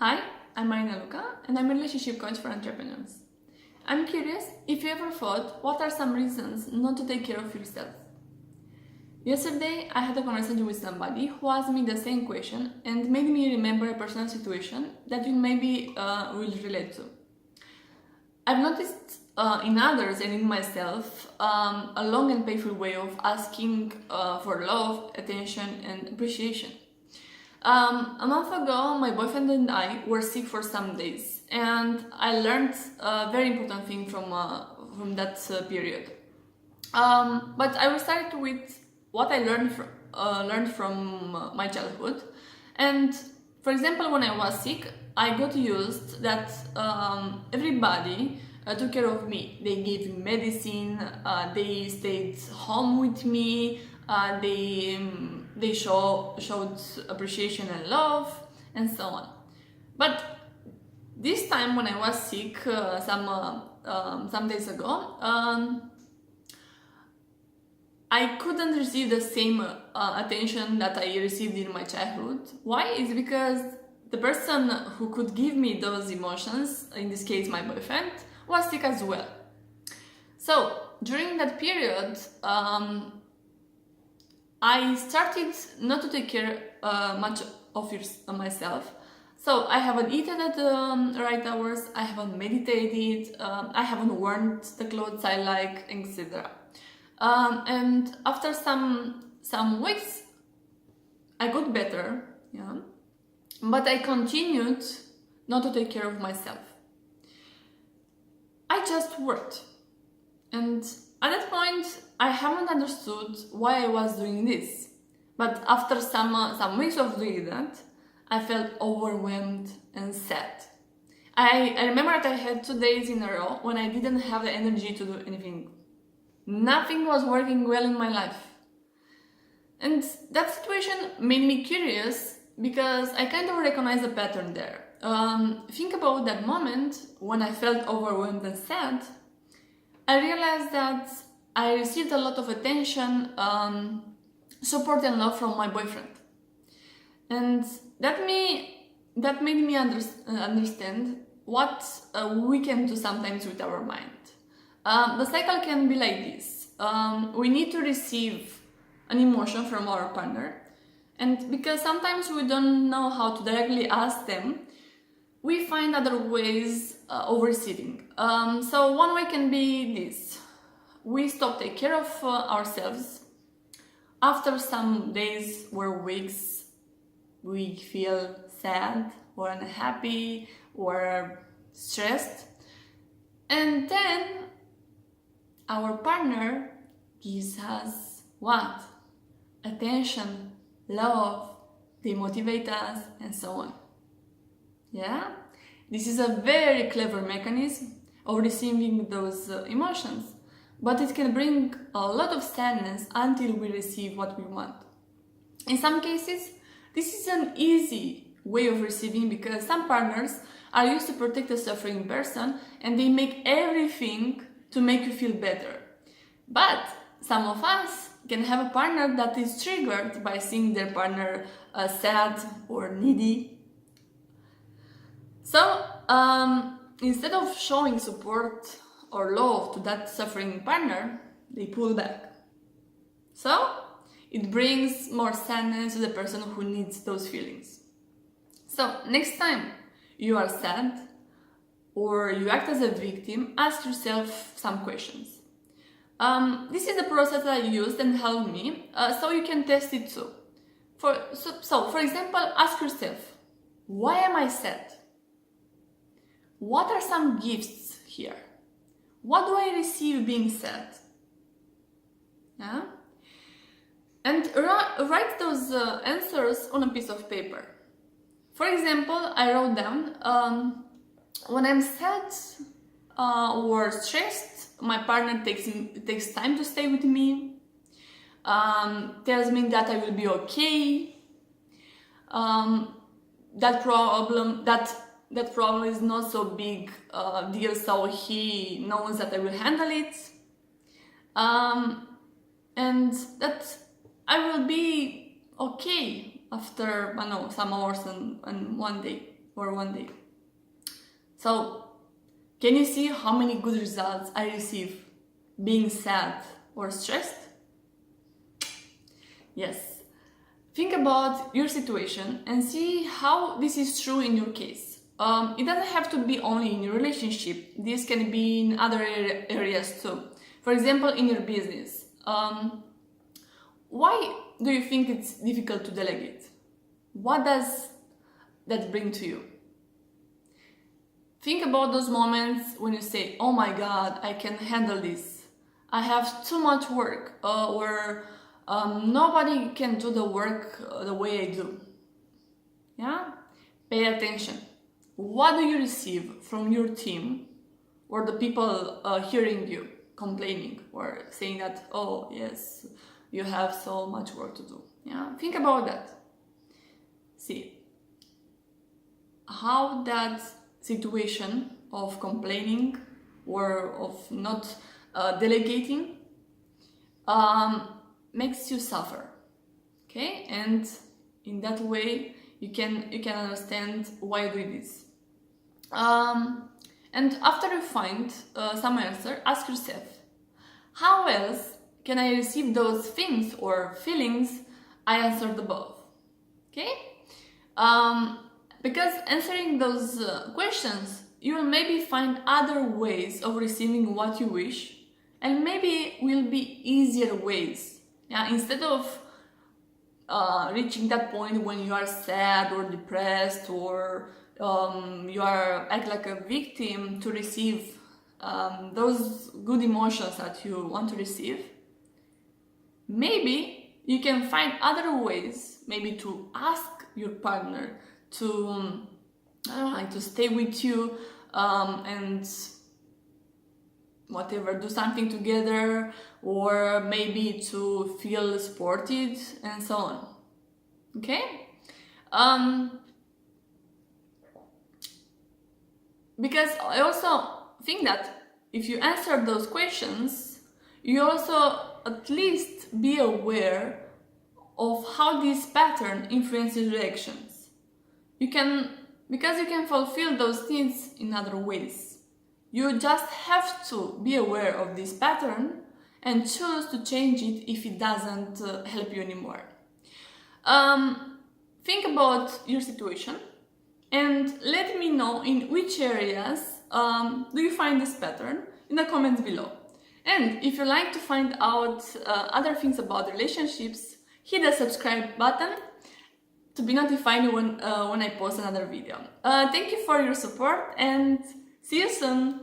Hi, I'm Marina Luca and I'm a relationship coach for entrepreneurs. I'm curious if you ever thought what are some reasons not to take care of yourself. Yesterday I had a conversation with somebody who asked me the same question and made me remember a personal situation that you maybe will relate to. I've noticed in others and in myself a long and painful way of asking for love, attention and appreciation. A month ago, my boyfriend and I were sick for some days, and I learned a very important thing from that period. But I will start with what I learned from my childhood. And for example, when I was sick, I got used that everybody took care of me. They gave me medicine, they stayed home with me, they showed appreciation and love, and so on. But this time when I was sick some days ago, I couldn't receive the same attention that I received in my childhood. Why? It's because the person who could give me those emotions, in this case my boyfriend, was sick as well. So during that period, I started not to take care much of myself. So I haven't eaten at the right hours, I haven't meditated, I haven't worn the clothes I like, etc. And after some weeks, I got better, yeah, but I continued not to take care of myself. I just worked, and at that point, I haven't understood why I was doing this. But after some weeks of doing that, I felt overwhelmed and sad. I remember that I had 2 days in a row when I didn't have the energy to do anything. Nothing was working well in my life. And that situation made me curious because I kind of recognized a pattern there. Think about that moment when I felt overwhelmed and sad. I realized that I received a lot of attention, support and love from my boyfriend. And that made me understand what we can do sometimes with our mind. The cycle can be like this. We need to receive an emotion from our partner, and because sometimes we don't know how to directly ask them, we find other ways of receiving. So one way can be this. We stop taking care of ourselves. After some days or weeks, we feel sad or unhappy or stressed. And then our partner gives us what? Attention, love, they motivate us, and so on. Yeah? This is a very clever mechanism of receiving those emotions, but it can bring a lot of sadness until we receive what we want. In some cases, this is an easy way of receiving because some partners are used to protect a suffering person and they make everything to make you feel better. But some of us can have a partner that is triggered by seeing their partner sad or needy. So instead of showing support or love to that suffering partner, they pull back. So it brings more sadness to the person who needs those feelings. So next time you are sad or you act as a victim, ask yourself some questions. This is the process I used and helped me, so you can test it too. For example, ask yourself, why am I sad? What are some gifts here? What do I receive being sad? Yeah? And write those answers on a piece of paper. For example, I wrote down, when I'm sad or stressed, my partner takes time to stay with me, tells me that I will be okay, that problem is not so big deal, so he knows that I will handle it, and that I will be okay after, I know, some hours and one day. or one day. So, can you see how many good results I receive being sad or stressed? Yes. Think about your situation and see how this is true in your case. It doesn't have to be only in your relationship. This can be in other areas too. For example, in your business. Why do you think it's difficult to delegate? What does that bring to you? Think about those moments when you say, oh my god, I can handle this. I have too much work, or nobody can do the work the way I do. Yeah? Pay attention. What do you receive from your team or the people hearing you complaining or saying that, oh yes, you have so much work to do? Yeah? Think about that. See how that situation of complaining or of not delegating makes you suffer, okay? And in that way you can understand why you do this. And after you find some answer, ask yourself, how else can I receive those things or feelings I answered above? Okay? Because answering those questions, you will maybe find other ways of receiving what you wish, and maybe will be easier ways. Yeah, instead of reaching that point when you are sad or depressed or you are act like a victim to receive those good emotions that you want to receive. Maybe you can find other ways, maybe to ask your partner to to stay with you and whatever, do something together, or maybe to feel supported and so on. Okay? Because I also think that if you answer those questions, you also at least be aware of how this pattern influences reactions. Because you can fulfill those needs in other ways. You just have to be aware of this pattern and choose to change it if it doesn't help you anymore. Think about your situation and let me know in which areas do you find this pattern in the comments below. And if you like to find out other things about relationships, hit the subscribe button to be notified when I post another video. Thank you for your support and see you soon!